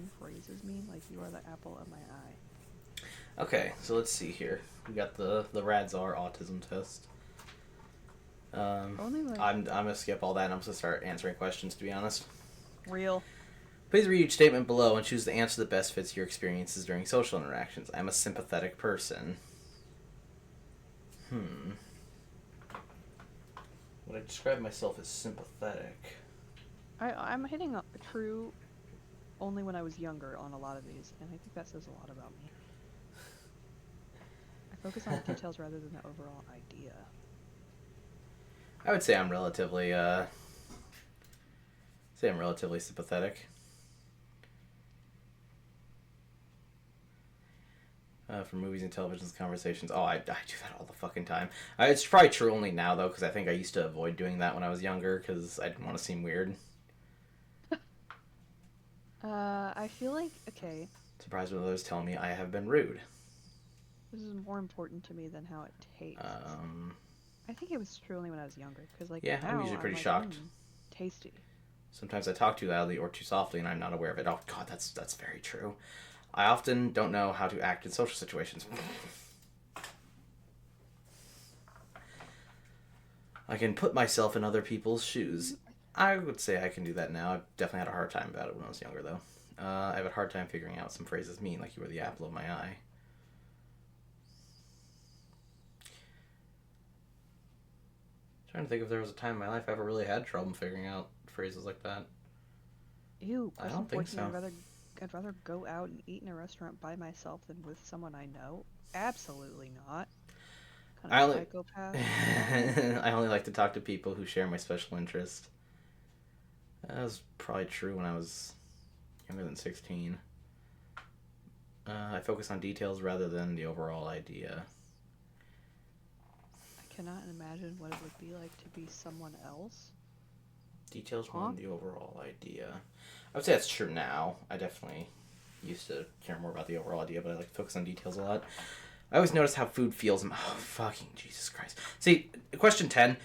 some phrases mean. Like, you are the apple of my eye. Okay, so let's see here. We got the Radzar autism test. Only like I'm gonna skip all that and I'm just gonna start answering questions. To be honest, real. please read each statement below and choose the answer that best fits your experiences during social interactions. I'm a sympathetic person. Would I describe myself as sympathetic? I'm hitting a true only when I was younger on a lot of these, and I think that says a lot about me. I focus on details rather than the overall idea. I would say I'm relatively sympathetic. For movies and television conversations. Oh, I do that all the fucking time. It's probably true only now, though, because I think I used to avoid doing that when I was younger, because I didn't want to seem weird. I feel like, okay, Surprised when others tell me I have been rude. this is more important to me than how it tastes. I think it was true only when I was younger, because, like, Yeah, I'm now usually I'm pretty like, shocked. tasty. Sometimes I talk too loudly or too softly, and I'm not aware of it. Oh, God, that's very true. I often don't know how to act in social situations. I can put myself in other people's shoes. I would say I can do that now. I definitely had a hard time about it when I was younger, though. I have a hard time figuring out some phrases mean, like you were the apple of my eye. Trying to think if there was a time in my life I ever really had trouble figuring out phrases like that. Ew, I question don't think 14, so. I'd rather go out and eat in a restaurant by myself than with someone I know. Absolutely not. Kind I of only psychopath. I only like to talk to people who share my special interest. That was probably true when I was younger than 16. I focus on details rather than the overall idea. I cannot imagine what it would be like to be someone else. Details more Huh? than the overall idea. I would say that's true now. I definitely used to care more about the overall idea, but I like to focus on details a lot. I always notice how food feels. Oh, fucking Jesus Christ. See, question 10.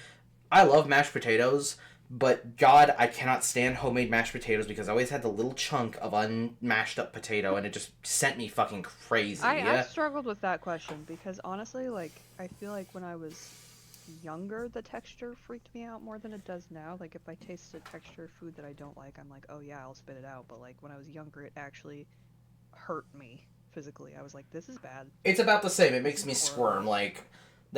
I love mashed potatoes, but God, I cannot stand homemade mashed potatoes because I always had the little chunk of unmashed up potato and it just sent me fucking crazy. I struggled with that question because honestly, like, I feel like when I was younger, the texture freaked me out more than it does now. Like, if I taste a texture of food that I don't like, I'm like, oh yeah, I'll spit it out. But like, when I was younger, it actually hurt me physically. I was like, this is bad. It's about the same. It This makes is me squirm. horrible. Like,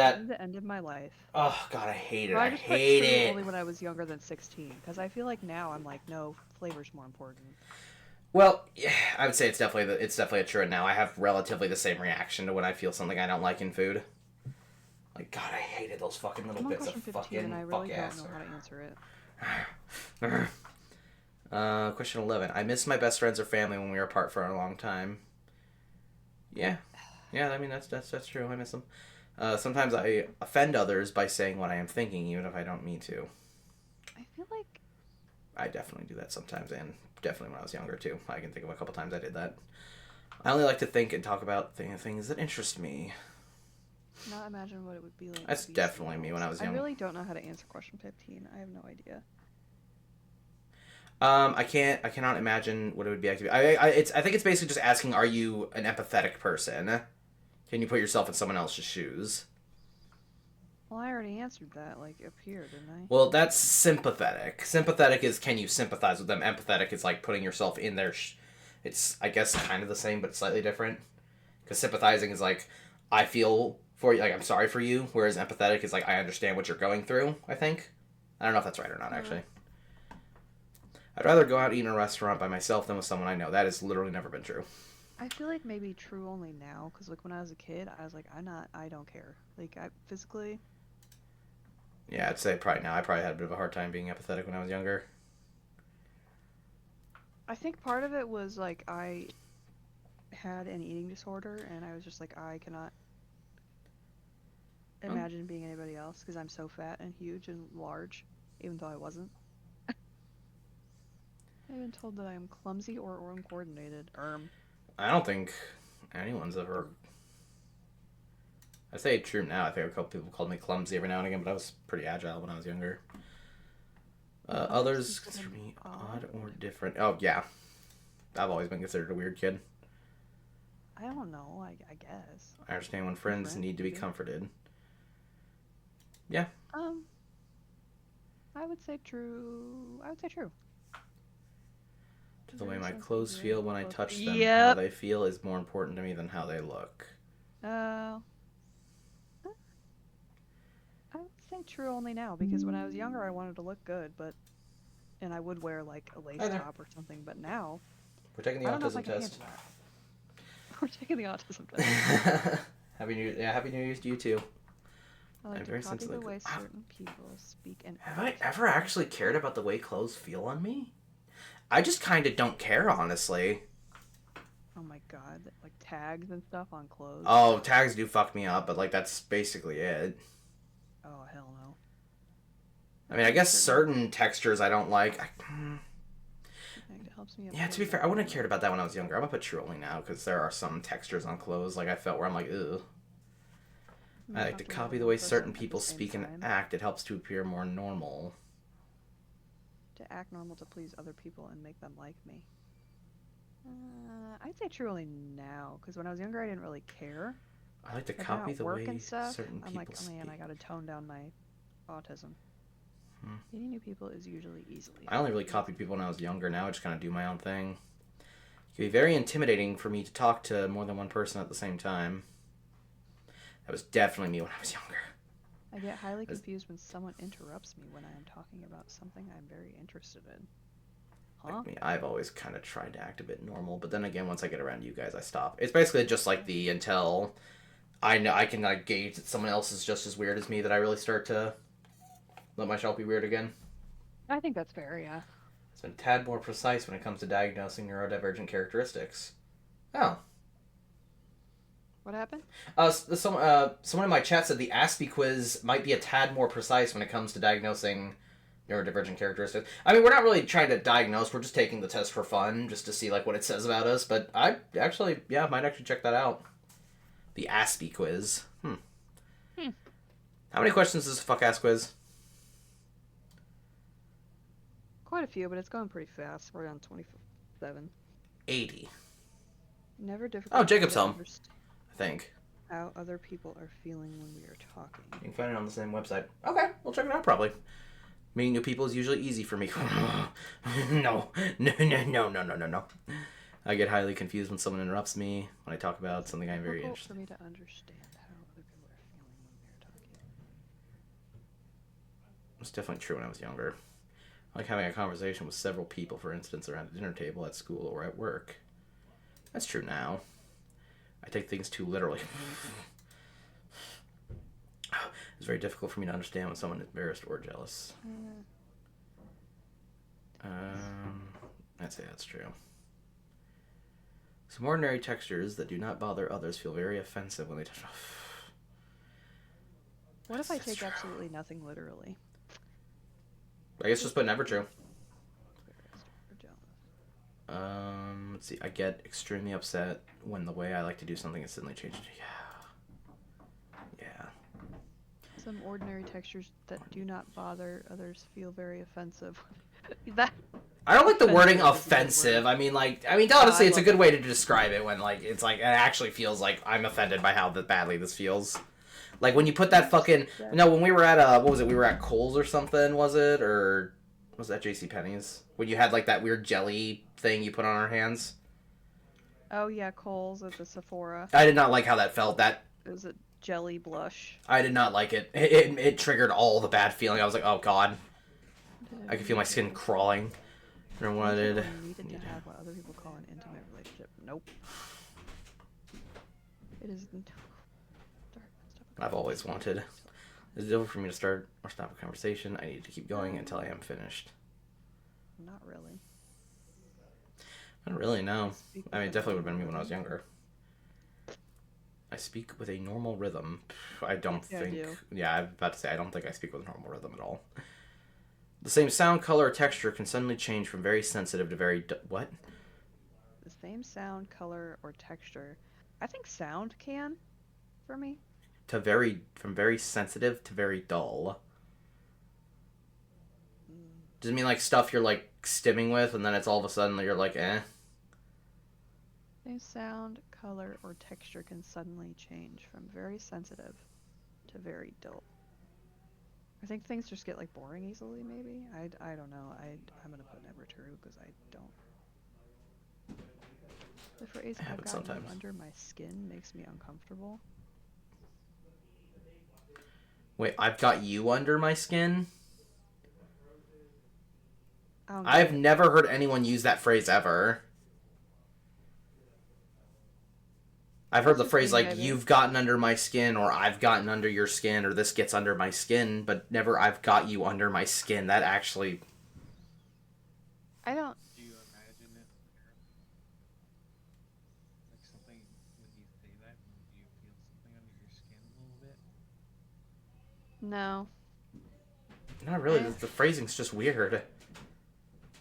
This that. is the end of my life. Oh, God, I hate it. But I I just put hate true it. only when I was younger than 16 because I feel like now I'm like, no, flavor's more important. Well, yeah, I would say it's definitely a true. Now I have relatively the same reaction to when I feel something I don't like in food. Like God, I hated those fucking little I'm on bits of question 15 and fucking I really fuck don't ass. know how to answer it. Question 11. I miss my best friends or family when we were apart for a long time. Yeah, yeah. I mean that's true. I miss them. Sometimes I offend others by saying what I am thinking, even if I don't mean to. I feel like I definitely do that sometimes, and definitely when I was younger too. I can think of a couple times I did that. I only like to think and talk about things that interest me. cannot imagine what it would be like to That's be definitely someone me when else. I was I young. really don't know how to answer question 15. I have no idea. I cannot imagine what it would be like to be. I think it's basically just asking, are you an empathetic person? Can you put yourself in someone else's shoes? Well, I already answered that, like, up here, didn't I? Well, that's sympathetic. Sympathetic is can you sympathize with them? Empathetic is like putting yourself in their. It's I guess kind of the same, but slightly different. Because sympathizing is like, I feel for you, like I'm sorry for you, whereas empathetic is like I understand what you're going through. I think. I don't know if that's right or not Uh, actually. I'd rather go out and eat in a restaurant by myself than with someone I know. That has literally never been true. I feel like maybe true only now, because, like, when I was a kid, I was like, I don't care. Like, I physically, Yeah, I'd say probably now. I probably had a bit of a hard time being empathetic when I was younger. I think part of it was, like, I had an eating disorder, and I was just like, I cannot Oh. imagine being anybody else, because I'm so fat and huge and large, even though I wasn't. I've been told that I am clumsy or uncoordinated. I don't think anyone's ever. Erm. I say true now. I think a couple people called me clumsy every now and again, but I was pretty agile when I was younger. Would others Others consider consider me me odd odd or or different? different. Oh yeah, I've always been considered a weird kid. I don't know. I guess. I understand when Your friends friend, need to be maybe. comforted. Yeah. Um, I would say true. I would say true. To the way Very my sensitive, clothes very feel well when I clothed. touch them, how Yep. they feel is more important to me than how they look. Uh, I would say true only now because when I was younger, I wanted to look good, but and I would wear like a lace Hi there. top or something. But now, We're taking the I don't know if I autism can test. handle that. We're taking the autism test. Happy New Year's to you too. I like I'm to very copy the sensitive. way certain people speak and Have I act. ever actually cared about the way clothes feel on me? I just kind of don't care, honestly. Oh my god, like tags and stuff on clothes. Oh, tags do fuck me up, but like that's basically it. Oh hell no. I I mean, I feel like guess certain certain textures I don't like. it helps me Yeah, to be avoid fair, I wearing wouldn't have them. cared about that when I was younger. I'm gonna put true only now because there are some textures on clothes like I felt where I'm like, ugh. I'm I like to uncomfortable copy with the one way certain person at the people same speak and time. act. It helps to appear more normal. To act normal to please other people and make them like me. I'd say true only now, because when I was younger, I didn't really care. I like to But now copy at the work and way stuff, certain I'm like, people oh man, I speak. gotta tone down my autism. Hmm. Meeting new people is usually easily. I only really copied people when I was younger. Now I just kind of do my own thing. It can be very intimidating for me to talk to more than one person at the same time. That was definitely me when I was younger. I get highly Was, confused when someone interrupts me when I am talking about something I'm very interested in. Huh? like me, I've always kind of tried to act a bit normal, but then again, once I get around you guys, I stop. It's basically just like the until I know I can like gauge that someone else is just as weird as me that I really start to let myself be weird again. I think that's fair, yeah. It's been a tad more precise when it comes to diagnosing neurodivergent characteristics. Oh. What happened? Someone in my chat said the Aspie quiz might be a tad more precise when it comes to diagnosing neurodivergent characteristics. I mean, we're not really trying to diagnose. We're just taking the test for fun, just to see like what it says about us. But I actually, yeah, might actually check that out. The Aspie quiz. Hmm. How many questions is this fuck ass quiz? Quite a few, but it's going pretty fast. We're on 27. 80. Never Oh, difficult for me Jacob's to home. understand I think how other people are feeling when we are talking. you can find it on the same website. Okay, we'll check it out probably. Meeting new people is usually easy for me. No, no, no, no, no, no, no, no. I get highly confused when someone interrupts me when I talk about Is it something I'm very difficult for interested me to understand how other people are feeling when we are talking? in. It's definitely true when I was younger. I like having a conversation with several people, for instance, around a dinner table at school or at work. That's true now. I take things too literally. It's very difficult for me to understand when someone is embarrassed or jealous. Um, I'd say that's true. Some ordinary textures that do not bother others feel very offensive when they touch. What if I That's take true. absolutely nothing literally? I guess just put never true. Embarrassed or jealous. Let's see. I get extremely upset when the way I like to do something is suddenly changed. Yeah. Some ordinary textures that do not bother others feel very offensive. That I don't like the wording offensive is a good offensive. word. Honestly, I it's a love good it. way to describe it when like it's like it actually feels like I'm offended by how badly this feels. Like when you put that fucking no, when we were at what was it? We were at Kohl's or something, was it? Or was that J.C. Penney's? When you had like that weird jelly thing you put on our hands. Oh yeah, Kohl's at the Sephora. I did not like how that felt. That It was a jelly blush. I did not like it. It triggered all the bad feeling. I was like, oh god, Did I I could feel my need skin to crawling. I wanted wanted. or needed to have what other people call an intimate relationship? Nope. It is. I've always wanted. It's difficult for me to start or stop a conversation. I need to keep going until I am finished. Not really. I don't really know. Speak I mean, with it a definitely would have been me normal when I was rhythm. younger. I speak with a normal rhythm. I don't Yeah, I think. do. Yeah, I'm about to say I don't think I speak with a normal rhythm at all. The same sound, color, or texture can suddenly change from very sensitive to very what? The same sound, color, or texture. I think sound can for me. To very from very sensitive to very dull. Mm, Does it mean like stuff you're like stimming with, and then it's all of a sudden you're like, eh? same sound, color, or texture can suddenly change from very sensitive to very dull. I think things just get like boring easily, maybe. I don't know. I'm gonna put never true because I don't. The phrase It "I've happens got you sometimes. under my skin" makes me uncomfortable. Wait, I've got you under my skin? I don't get I've it. never heard anyone use that phrase ever. I've heard That's the just phrase me, like maybe. "you've gotten under my skin" or "I've gotten under your skin" or "this gets under my skin," but never "I've got you under my skin." That actually, I don't. Do you imagine it like something when you say that? Do you feel something under your skin a little bit? No. not really. Eh. The phrasing's just weird.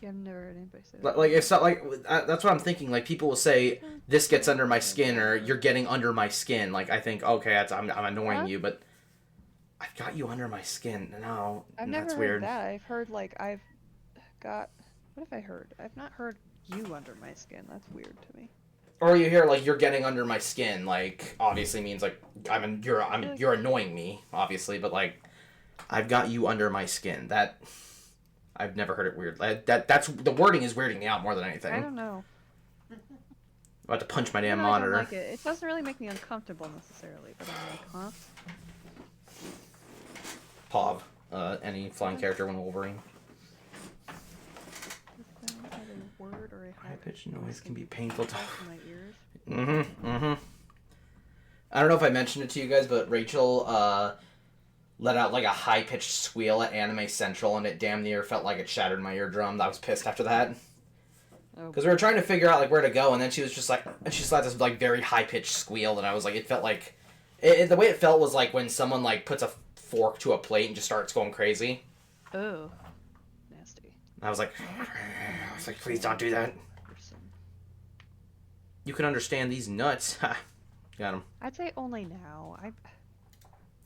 Yeah, I've never heard anybody say that Like before. it's not like that's what I'm thinking. Like people will say "this gets under my skin" or "you're getting under my skin." Like I think okay, I'm annoying Huh? you, but I've got you under my skin. No, I've that's never heard weird. that. I've heard like I've got. What have I heard? I've not heard "you under my skin." That's weird to me. Or you hear like "you're getting under my skin," like obviously means like I feel like you're annoying me, obviously, but like I've got you under my skin. That I've never heard it weird. That's the wording is weirding me out more than I anything. don't know. I'm about to punch my Not damn that I don't monitor. like it. It doesn't really make me uncomfortable necessarily, but I'm like, huh? Pav, any flying What? character when Wolverine. The sound of a word or a High pitched high-pitched noise can be painful to. to my ears. Mm-hmm. I don't know if I mentioned it to you guys, but Rachel let out like a high pitched squeal at Anime Central, and it damn near felt like it shattered my eardrum. I was pissed after that Oh because we boy. were trying to figure out like where to go, and then she was just like, and she just let this like very high pitched squeal, and I was like, it felt like, the way it felt was like when someone like puts a fork to a plate and just starts going crazy. Oh, nasty. And I was like, please don't do that. Person. You can understand these nuts. Ha. Got him. I'd say only now.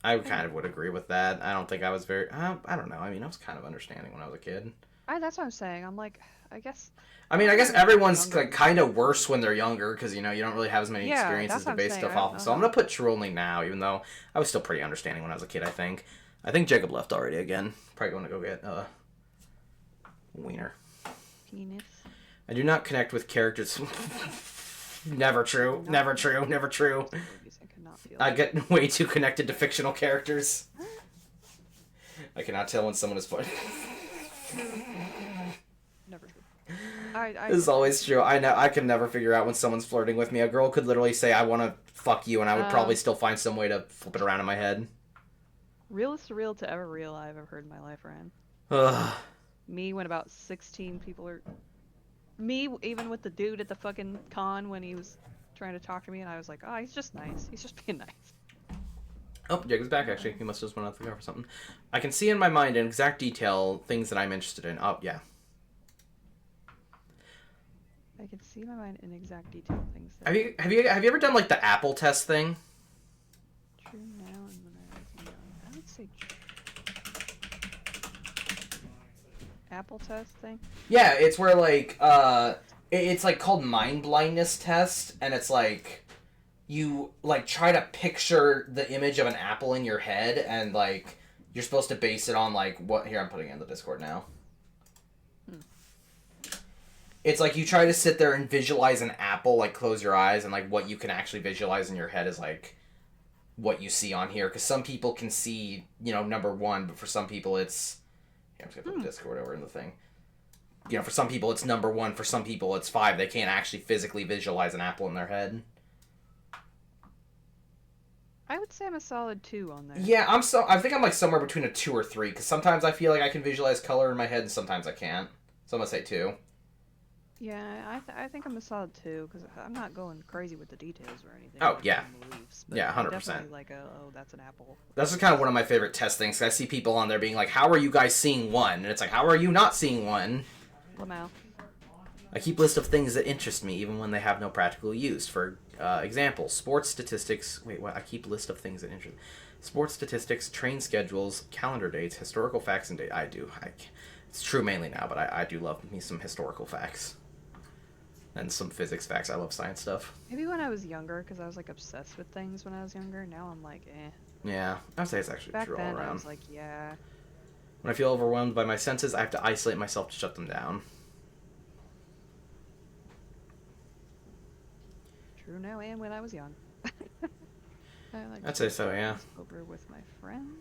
I kind of would agree with that. I don't think I was very. I don't know. I mean, I was kind of understanding when I was a kid. That's what I'm saying. I'm like, I guess. I mean, I guess When I was everyone's younger, like, kind of worse when they're younger because you know you don't really have as many yeah, experiences that's to what I'm base saying. stuff I don't off of. know So I'm how. gonna put true only now, even though I was still pretty understanding when I was a kid. I think Jacob left already again. Probably going to go get wiener. Penis. I do not connect with characters. Never true. Never true. Never true. Movies I could not feel. I get way too connected to fictional characters. I cannot tell when someone is funny. Never true. I This is always true. I know. I can never figure out when someone's flirting with me. A girl could literally say, "I want to fuck you," and I would probably still find some way to flip it around in my head. realest real to ever real I've ever heard in my life, Ryan. Ugh. Me when about 16 people are. Me even with the dude at the fucking con when he was trying to talk to me, and I was like, oh, he's just nice. He's just being nice. Oh, Jacob's back. Actually, he must have just went out the car for something. I can see in my mind in exact detail things that I'm interested in. Oh yeah. I can see in my mind in exact detail things that Have you ever done like the Apple test thing? true now and when I was young. I would say Apple test thing. Yeah, it's where like it's like called mind blindness test, and it's like you like try to picture the image of an apple in your head, and like you're supposed to base it on like what. Here, I'm putting it in the Discord now. It's like you try to sit there and visualize an apple, like close your eyes, and like what you can actually visualize in your head is like what you see on here. Because some people can see, you know, number one, but for some people it's. Here, I'm just gonna put Discord over in the thing. You know, for some people it's number one. For some people it's 5. They can't actually physically visualize an apple in their head. I would say I'm a solid 2 on there. Yeah, I think I'm like somewhere between a 2 or 3. Because sometimes I feel like I can visualize color in my head, and sometimes I can't. So I'm gonna say 2. Yeah, I think I'm a solid 2 because I'm not going crazy with the details or anything. Oh, yeah. Beliefs, Yeah, I'm 100%. definitely like oh, that's an apple. That's just kind of one of my favorite test things. 'Cause I see people on there being like, "How are you guys seeing one?" And it's like, "How are you not seeing one?" Lamau. I keep lists of things that interest me, even when they have no practical use. For example, sports statistics. Wait, what? I keep list of things that interest. Sports statistics, train schedules, calendar dates, historical facts, and date. I do. It's true mainly now, but I do love me some historical facts. and some physics facts. I love science stuff. Maybe when I was younger, because I was like obsessed with things when I was younger. Now I'm like, eh. Yeah, I'd say it's actually Back true all then I around. was like, yeah. When I feel overwhelmed by my senses, I have to isolate myself to shut them down. True now and when I was young. I like I'd to say so, yeah. friends over with my friend.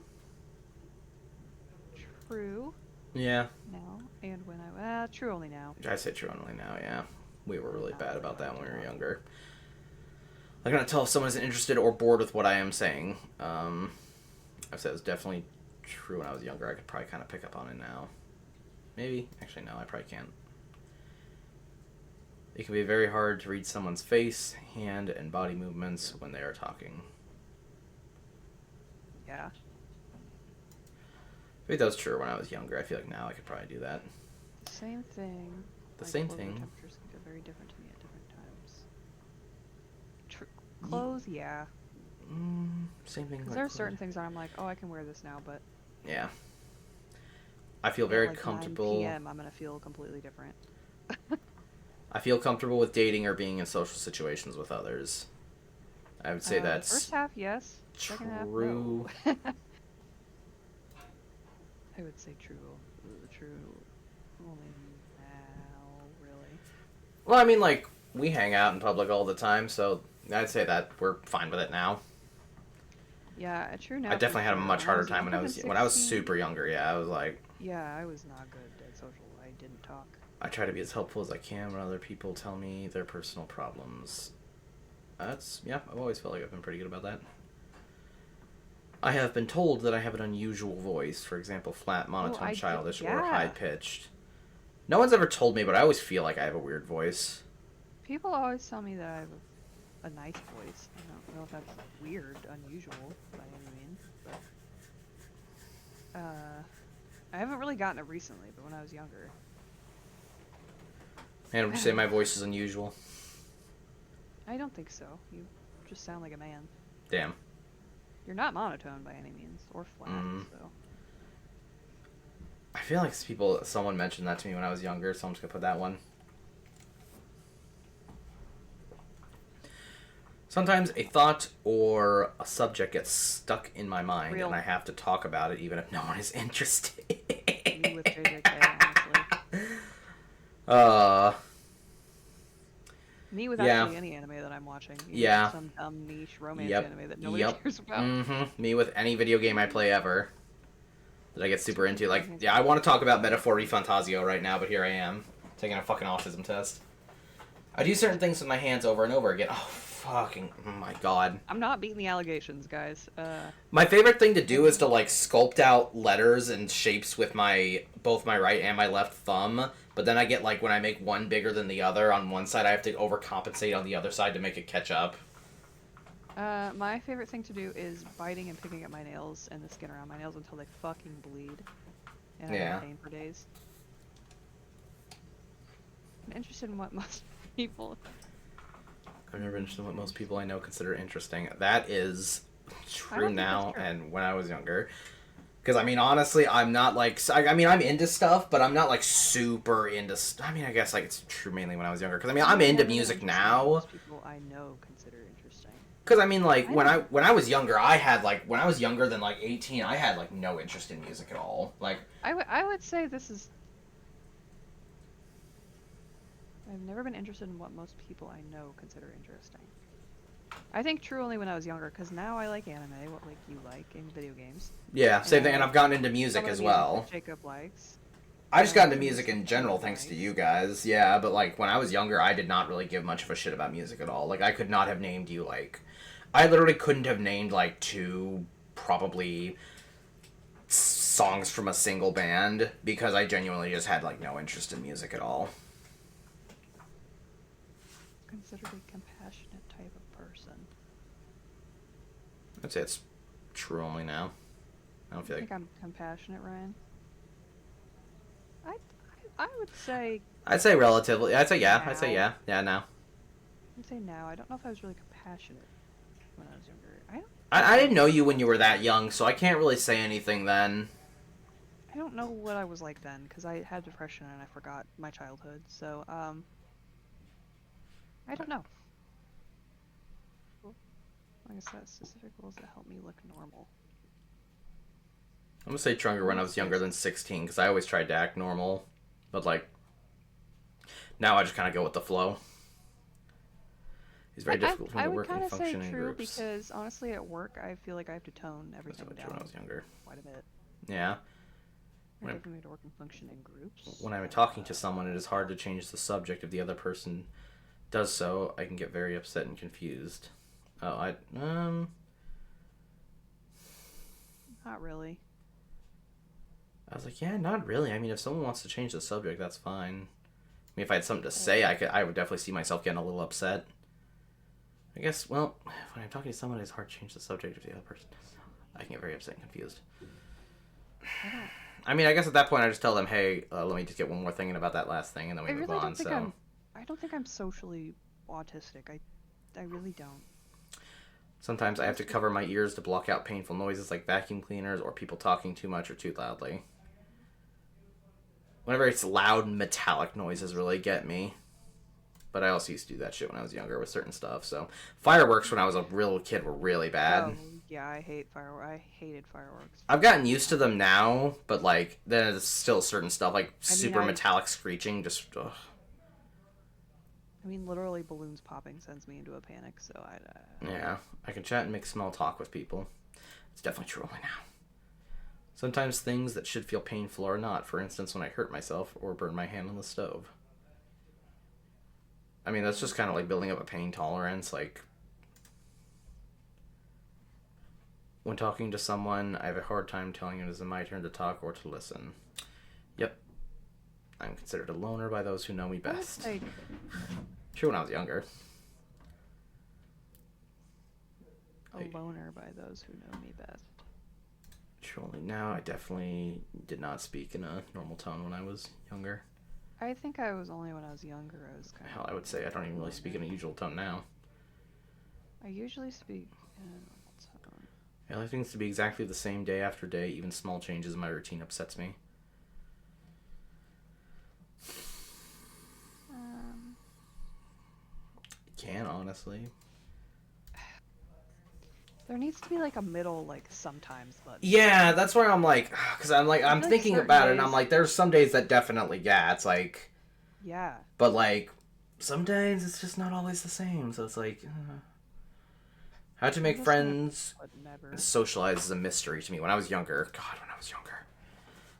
True Yeah, now and when I true only now. I'd say true only now, yeah. We were really Not bad really about that like when it we a were lot. younger. I cannot tell if someone isn't interested or bored with what I am saying. I've said it was definitely true when I was younger. I could probably kind of pick up on it now. Maybe. Actually, no, I probably can't. It can be very hard to read someone's face, hand, and body movements when they are talking. Yeah. Maybe that was true when I was younger. I feel like now I could probably do that. The same thing. The Like same clothes or thing. temperatures can feel very different to me at different times. Clothes, yeah. Same thing. Because Like there are certain things that I'm like, oh, I can wear this now, but yeah. I feel at very like 9 comfortable. p.m. I'm gonna feel completely different. I feel comfortable with dating or being in social situations with others. I would say The that's first half, yes. Second half, true. no. I would say true. True. Only now, really. Well, I mean, like, we hang out in public all the time, so I'd say that we're fine with it now. Yeah, true now. I For definitely had a sure. much When I harder was time younger than when I was 16, super younger. Yeah, I was like, yeah, I was not good at social. I didn't talk. I try to be as helpful as I can when other people tell me their personal problems. Yeah, I've always felt like I've been pretty good about that. I have been told that I have an unusual voice, for example, flat, monotone, childish, or yeah. high pitched. No one's ever told me, but I always feel like I have a weird voice. People always tell me that I have a nice voice. I don't know if that's weird, unusual by any means, but I haven't really gotten it recently. But when I was younger, And would you say my voice is unusual? I don't think so. You just sound like a man. Damn. You're not monotone by any means, or flat. So I feel like someone mentioned that to me when I was younger, so I'm just gonna put that one. Sometimes a thought or a subject gets stuck in my mind, Real. and I have to talk about it even if no one is interested. me with JJK, honestly. Me with Yeah. actually any anime that I'm watching. Even Yeah. some dumb niche romance Yep. anime that nobody Yep. cares about. Me with any video game I play ever that I get super into. Like, yeah, I want to talk about Metaphor Fantasio right now, but here I am taking a fucking autism test. I do certain things with my hands over and over again. Oh, fucking, oh my god. I'm not beating the allegations, guys. My favorite thing to do is to, like, sculpt out letters and shapes with both my right and my left thumb, but then I get, like, when I make one bigger than the other on one side, I have to overcompensate on the other side to make it catch up. My favorite thing to do is biting and picking at my nails and the skin around my nails until they fucking bleed. And I have pain for days. I'm interested in what most people... I've never been interested in what most people I know consider interesting. That is true think now that's true. and when I was younger. Because, I mean, honestly, I'm not, like... I mean, I'm into stuff, but I'm not, like, super into... I mean, I guess, like, it's true mainly when I was younger. Because, I mean, I'm into music now. Most people I know consider interesting. Because, I mean, like, when I was younger, I had, like... When I was younger than, like, 18, I had, like, no interest in music at all. Like... I would say this is... I've never been interested in what most people I know consider interesting. I think true only when I was younger, because now I like anime, what like you like, in video games. Yeah, same And thing, and I've gotten into music some of as the music well. that Jacob likes. I just got into the music in music general that thanks to likes. you guys, yeah, but, like, when I was younger, I did not really give much of a shit about music at all. Like, I could not have named you, like... I literally couldn't have named, like, two, probably, songs from a single band, because I genuinely just had, like, no interest in music at all. Considered a compassionate type of person. I'd say it's true only now. I don't feel I like... think I'm compassionate, Ryan. I would say... I'd say relatively... I'd say yeah. Now. I'd say yeah. Yeah, now. I'd say now. I don't know if I was really compassionate when I was younger. I didn't know you when you were that young, so I can't really say anything then. I don't know what I was like then, because I had depression and I forgot my childhood, so, I don't know. Well, like I said, specific rules that help me look normal. I'm gonna say stronger when I was younger than 16 because I always tried to act normal, but like now I just kind of go with the flow. It's very difficult for me I to would work and kind of say function in true groups. because honestly, at work, I feel like I have to tone That's everything what I did when I down was younger. quite a bit. Yeah. In When order I'm, for me to work and function in groups. when I'm talking to someone, it is hard to change the subject if the other person does so. I can get very upset and confused. Oh, Not really. I was like, yeah, not really. I mean, if someone wants to change the subject, that's fine. I mean, if I had something to say, I would definitely see myself getting a little upset. I guess, well, when I'm talking to someone, it's hard to change the subject if the other person does. I can get very upset and confused. I don't. I mean, I guess at that point, I just tell them, hey, let me just get one more thing in about that last thing, and then we I move really on. don't think So I don't think I'm socially autistic. I really don't. sometimes I have to cover my ears to block out painful noises like vacuum cleaners or people talking too much or too loudly. Whenever it's loud, metallic noises really get me. But I also used to do that shit when I was younger with certain stuff. So fireworks when I was a real kid were really bad. Oh yeah, I hate fireworks. I hated fireworks. I've gotten used to them now, but like then there's still certain stuff like I mean, super metallic screeching. Just ugh. I mean, literally balloons popping sends me into a panic. So Yeah, I can chat and make small talk with people. It's definitely true only now. Sometimes things that should feel painful are not. For instance, when I hurt myself or burn my hand on the stove. I mean, that's just kind of like building up a pain tolerance. Like, when talking to someone, I have a hard time telling it is my turn to talk or to listen. Yep. I'm considered a loner by those who know me best. Like, True when I was younger. a loner by those who know me best. True only now. I definitely did not speak in a normal tone when I was younger. I think I was only when I was younger. I was kind Hell, I would say I don't even really speak in a usual tone now. I usually speak in a normal tone. I like things to be exactly the same day after day. Even small changes in my routine upsets me. It can, honestly. There needs to be like a middle, like sometimes, but Yeah, that's where I'm like, because I'm like, I'm feel like thinking certain about it, and I'm days- like, there's some days that definitely, yeah, it's like, yeah. but like, some days it's just not always the same. So it's like, how to make I'm just gonna friends put never. and socialize is a mystery to me. When I was younger, God, when I was younger.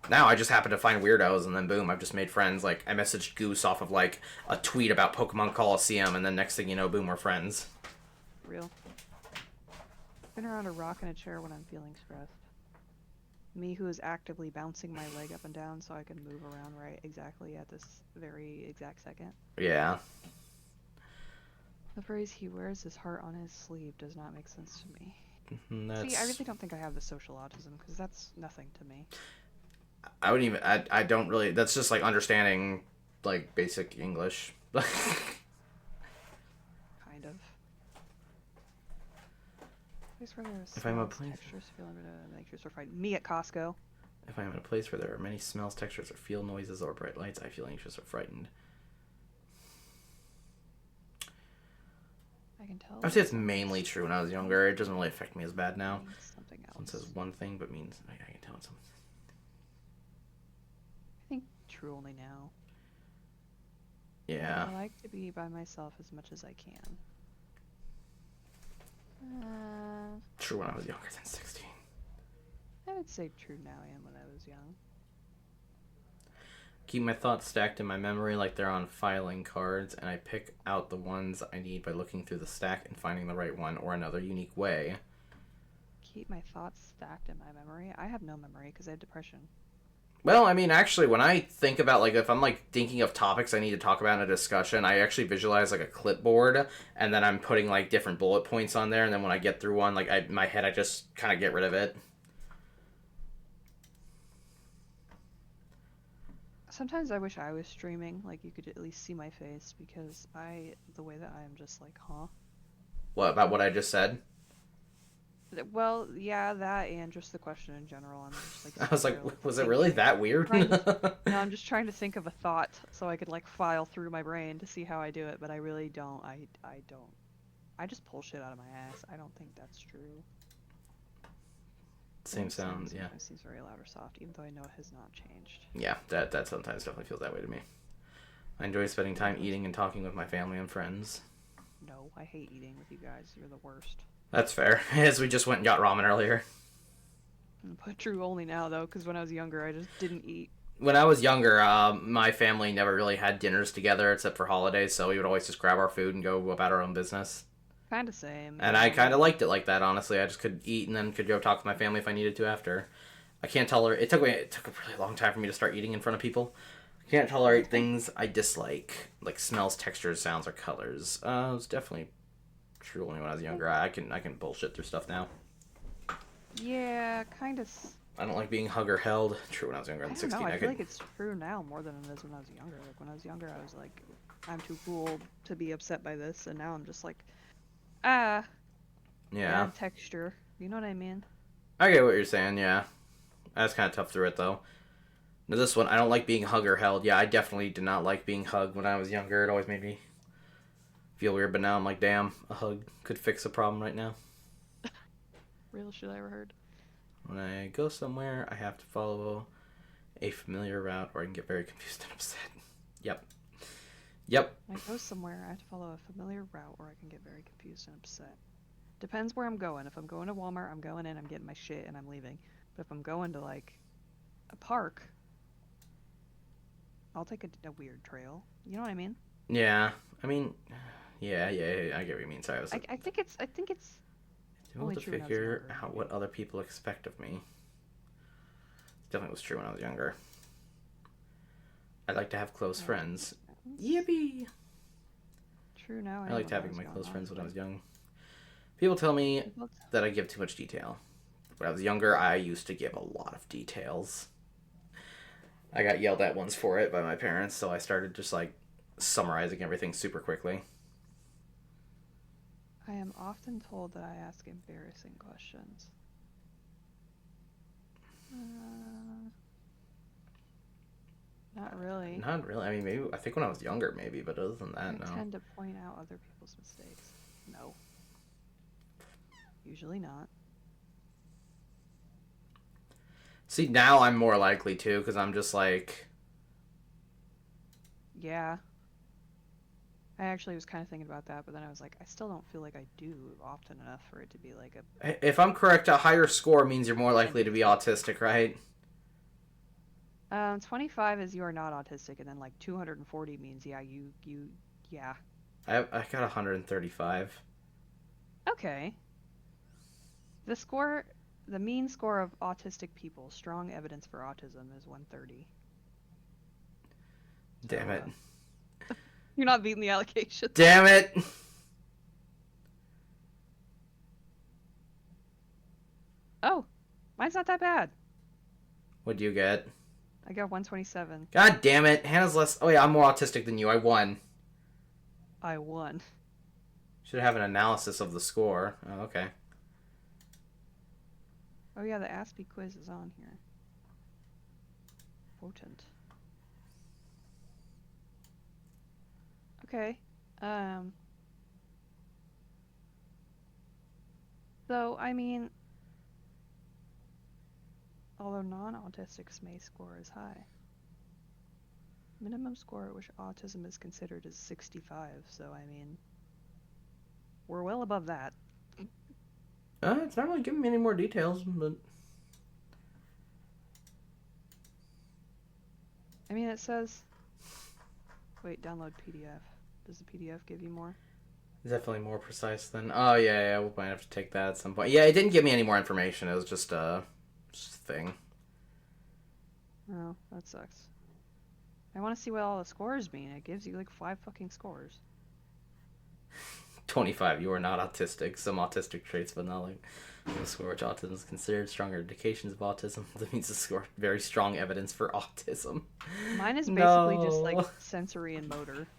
Now I just happen to find weirdos, and then boom, I've just made friends. Like, I messaged Goose off of like a tweet about Pokemon Coliseum, and then next thing you know, boom, we're friends. Real. Been around a rock and a chair when I'm feeling stressed. Me who is actively bouncing my leg up and down so I can move around right exactly at this very exact second. Yeah. The phrase he wears his heart on his sleeve does not make sense to me. That's... See, I really don't think I have the social autism because that's nothing to me. I wouldn't even. I don't really. That's just like understanding, like basic English. Kind of. Place where there's If I'm a smells, place- textures, feel natures are frightened. Me at Costco. If I'm in a place where there are many smells, textures, or feel noises or bright lights, I feel anxious or frightened. I can tell. I would say it's mainly true when I was younger. It doesn't really affect me as bad now. Means something else. Someone says one thing, but means I can tell it's something. I think true only now. Yeah. I like to be by myself as much as I can. True when I was younger than 16. I would say true now and when I was young. Keep my thoughts stacked in my memory like they're on filing cards, and I pick out the ones I need by looking through the stack and finding the right one or another unique way. Keep my thoughts stacked in my memory. I have no memory because I have depression. Well, I mean, actually, when I think about, like, if I'm, like, thinking of topics I need to talk about in a discussion, I actually visualize, like, a clipboard, and then I'm putting, like, different bullet points on there, and then when I get through one, like, in my head, I just kind of get rid of it. Sometimes I wish I was streaming, like you could at least see my face, because the way that I am just like, huh? What, about what I just said? Well, yeah, that and just the question in general. I'm just like I sitting was here like, like was it really thinking, that weird? trying to. No, I'm just trying to think of a thought so I could like file through my brain to see how I do it, but I really don't. I don't. I just pull shit out of my ass. I don't think that's true. Same This sound sound, yeah. sometimes seems very loud or soft, even though I know it has not changed. Yeah, that sometimes definitely feels that way to me. I enjoy spending time Anyways, eating and talking with my family and friends. no, I hate eating with you guys. You're the worst. That's fair, as we just went and got ramen earlier. But true only now though, because when I was younger, I just didn't eat. When I was younger, my family never really had dinners together except for holidays, so we would always just grab our food and go about our own business. Kind of same, And I yeah. kind of liked it like that, honestly. I just could eat and then could go talk to my family if I needed to after. I can't tolerate. It took a really long time for me to start eating in front of people. I can't tolerate things I dislike, like smells, textures, sounds, or colors. It was definitely true only when I was younger. I can bullshit through stuff now. Yeah, kind of. I don't like being hug or held. True when I was younger I than don't know. 16. I I feel could. like it's true now more than it is when I was younger. Like when I was younger, I was like, I'm too cool to be upset by this, and now I'm just like, ah, Yeah, bad texture. You know what I mean? I get what you're saying. Yeah, that's kind of tough through it though. Now this one, I don't like being hug or held. Yeah, I definitely did not like being hugged when I was younger. It always made me feel weird. But now I'm like, damn, a hug could fix a problem right now. Real shit I ever heard. When I go somewhere, I have to follow a familiar route, or I can get very confused and upset. Yep. Yep. When I go somewhere, I have to follow a familiar route, or I can get very confused and upset. Depends where I'm going. If I'm going to Walmart, I'm going in, I'm getting my shit, and I'm leaving. But if I'm going to like a park, I'll take a weird trail. You know what I mean? Yeah. I mean, yeah. I get what you mean. Sorry, I was I think it's able only to true when I was figure younger, out maybe. what other people expect of me. Definitely was true when I was younger. I like to have close I like friends. friends. Yippee! True now, I I know liked what the having hell's my going close on, friends when I but was young. People tell me people. that I give too much detail. When I was younger, I used to give a lot of details. I got yelled at once for it by my parents, so I started just like summarizing everything super quickly. I am often told that I ask embarrassing questions. Uh, Not really. Not really. I mean, maybe I think when I was younger, maybe, but other than I that, no. tend to point out other people's mistakes. No, usually not. See, now I'm more likely to because I'm just like, Yeah, I actually was kind of thinking about that, but then I was like, I still don't feel like I do often enough for it to be like if I'm correct, a higher score means you're more a likely to big be deal. autistic, right? 25 is you are not autistic, and then like 240 means yeah, yeah. I got 135. Okay. The score, the mean score of autistic people, strong evidence for autism is 130. So, Damn it. you're not beating the allocations. Damn it. Oh, mine's not that bad. What'd you get? I got 127. God damn it. Hannah's less. Oh, yeah, I'm more autistic than you. I won. I won. Should have an analysis of the score. Oh, okay. Oh yeah, the Aspie quiz is on here. Potent. Okay. Um. So I mean, although non-autistics may score is high. Minimum score at which autism is considered is 65. So I mean, we're well above that. It's not really giving me any more details, but I mean, it says. Wait, download PDF. Does the PDF give you more? it's definitely more precise than. Oh, yeah, we might have to take that at some point. Yeah, it didn't give me any more information. It was just a thing. Oh, that sucks. I want to see what all the scores mean. It gives you like 5 fucking scores. 25, you are not autistic. Some autistic traits, but not like the score which autism is considered stronger indications of autism. That means the score very strong evidence for autism. Mine is basically just like No. sensory and motor.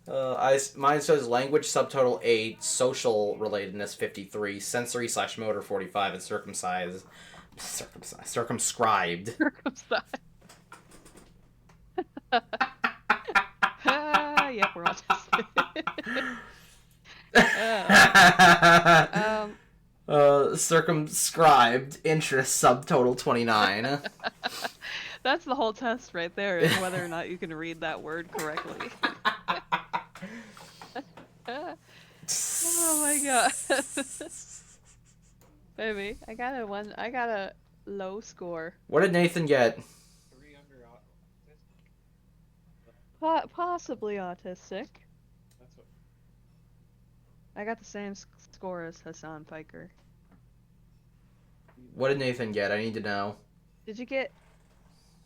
Mine says language subtotal 8, social relatedness 53, sensory slash motor 45, and circumscribed. Circumcised. Yep, we're autistic. Um, Circumscribed interest subtotal 29. that's the whole test right there, is whether or not you can read that word correctly. Oh my god. Baby, I got a low score. What did Nathan get? 3 under autistic. Possibly autistic. That's what. I got the same score as Hassan Piker. What did Nathan get? I need to know. Did you get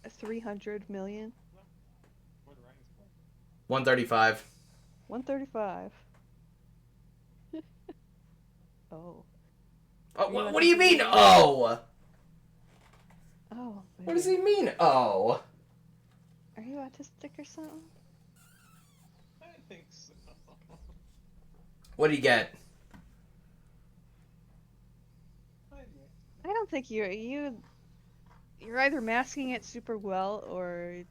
300 million? What did Ryan score? 135. 135. Oh. Oh, You what do you mean, oh? Oh. What does he mean, oh? Are you autistic or something? I think so. What did he get? I don't think you're either masking it super well or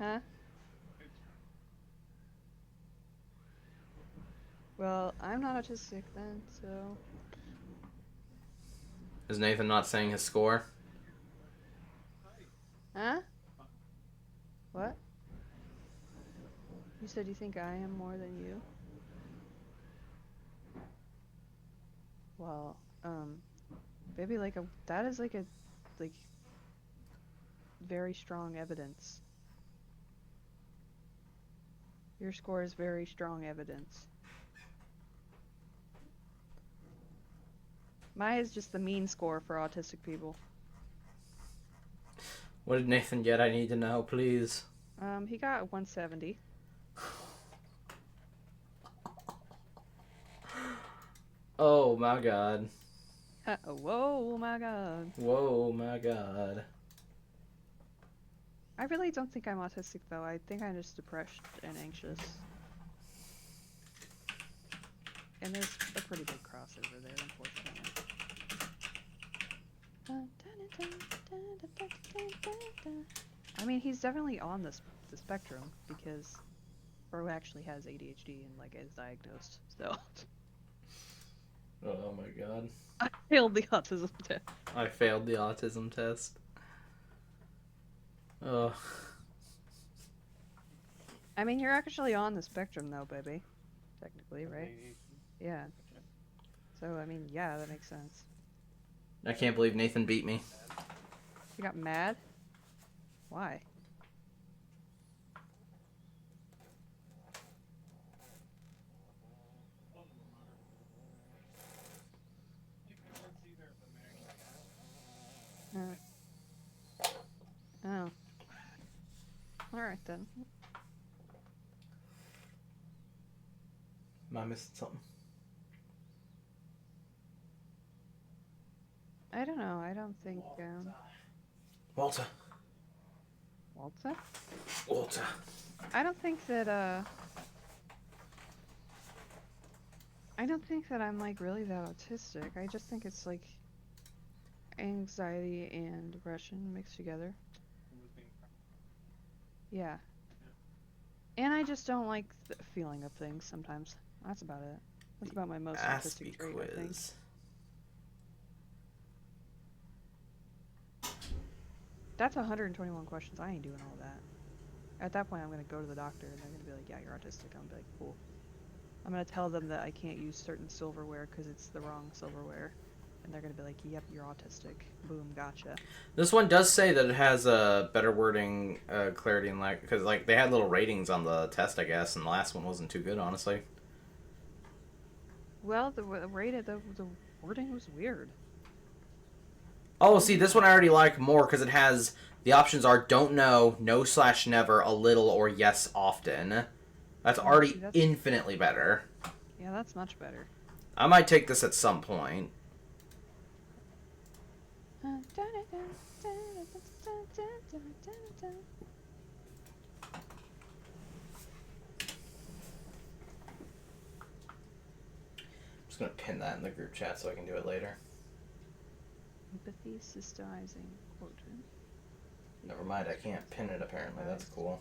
huh? Well, I'm not autistic then, so Is Nathan not saying his score? huh? What? You said you think I am more than you? Well, maybe that is like very strong evidence. Your score is very strong evidence. Mine is just the mean score for autistic people. What did Nathan get? I need to know, please. He got 170. Oh my god. Whoa, my god. Whoa my god. I really don't think I'm autistic though. I think I'm just depressed and anxious. And there's a pretty big crossover there, unfortunately. I mean, he's definitely on the spectrum because Bro actually has ADHD and like is diagnosed. So Oh my god. I failed the autism test. I failed the autism test. Oh. I mean, you're actually on the spectrum though, baby. Technically, right? Yeah. So, I mean, yeah, that makes sense. I can't believe Nathan beat me. You got mad? Why? Oh. Alright then. Am I missing something? I don't know. I don't think, Walter. Walter? Walter. I don't think that, I don't think that I'm, like, really that autistic. I just think it's, like, anxiety and depression mixed together. Yeah. And I just don't like the feeling of things sometimes. That's about it. That's about my most autistic trait, I think. That's 121 questions. I ain't doing all that. At that point, I'm going to go to the doctor and they're going to be like, yeah, you're autistic. I'm going to be like, cool. I'm going to tell them that I can't use certain silverware because it's the wrong silverware. And they're going to be like, yep, you're autistic. Boom, gotcha. This one does say that it has a better wording, clarity, and because like they had little ratings on the test, I guess, and the last one wasn't too good, honestly. Well, the wording was weird. Oh, see, this one I already like more because it has the options are don't know, no slash never, a little, or yes often. That's already infinitely better. Yeah, that's much better. I might take this at some point. I'm just gonna pin that in the group chat so I can do it later. Empathy systemizing quotient. Never mind, I can't pin it apparently. That's cool.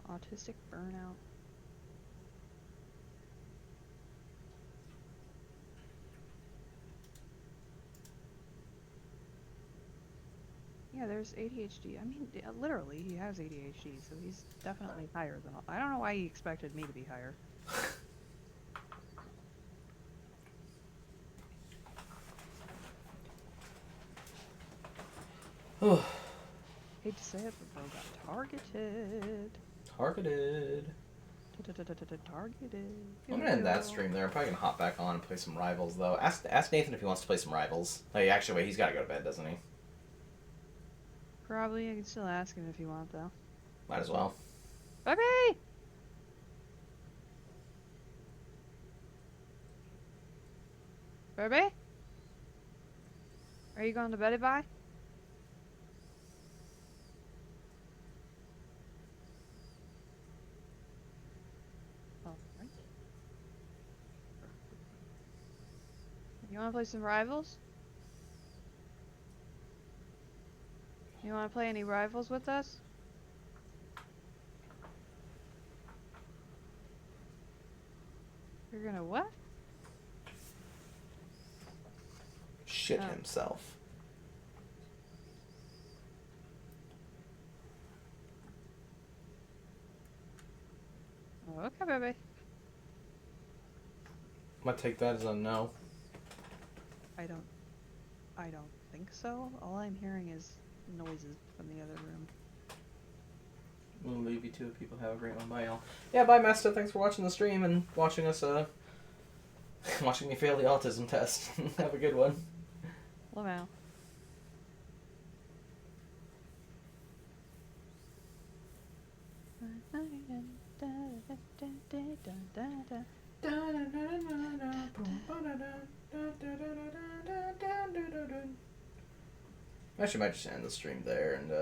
Autistic burnout. Yeah, there's ADHD. I mean, literally, he has ADHD, so he's definitely higher than all. I don't know why he expected me to be higher. Hate to say it, but bro got targeted. Targeted. Targeted. I'm gonna end that stream there. I'm probably gonna hop back on and play some Rivals though. Ask Nathan if he wants to play some Rivals. Oh, yeah, actually, wait, he's gotta go to bed, doesn't he? Probably. I can still ask him if you want, though. Might as well. Baby! Baby? Are you going to bed, bye? Alright. You want to play some Rivals? You want to play any Rivals with us? You're gonna what? Shit Oh. himself. Oh, okay, baby. I'm gonna take that as a no. I don't think so. All I'm hearing is noises from the other room. We'll leave you to it. People have a great one. Bye, y'all. Yeah, bye, Master. Thanks for watching the stream and watching us, watching me fail the autism test. Have a good one. Lamau. Actually, might just end the stream there and,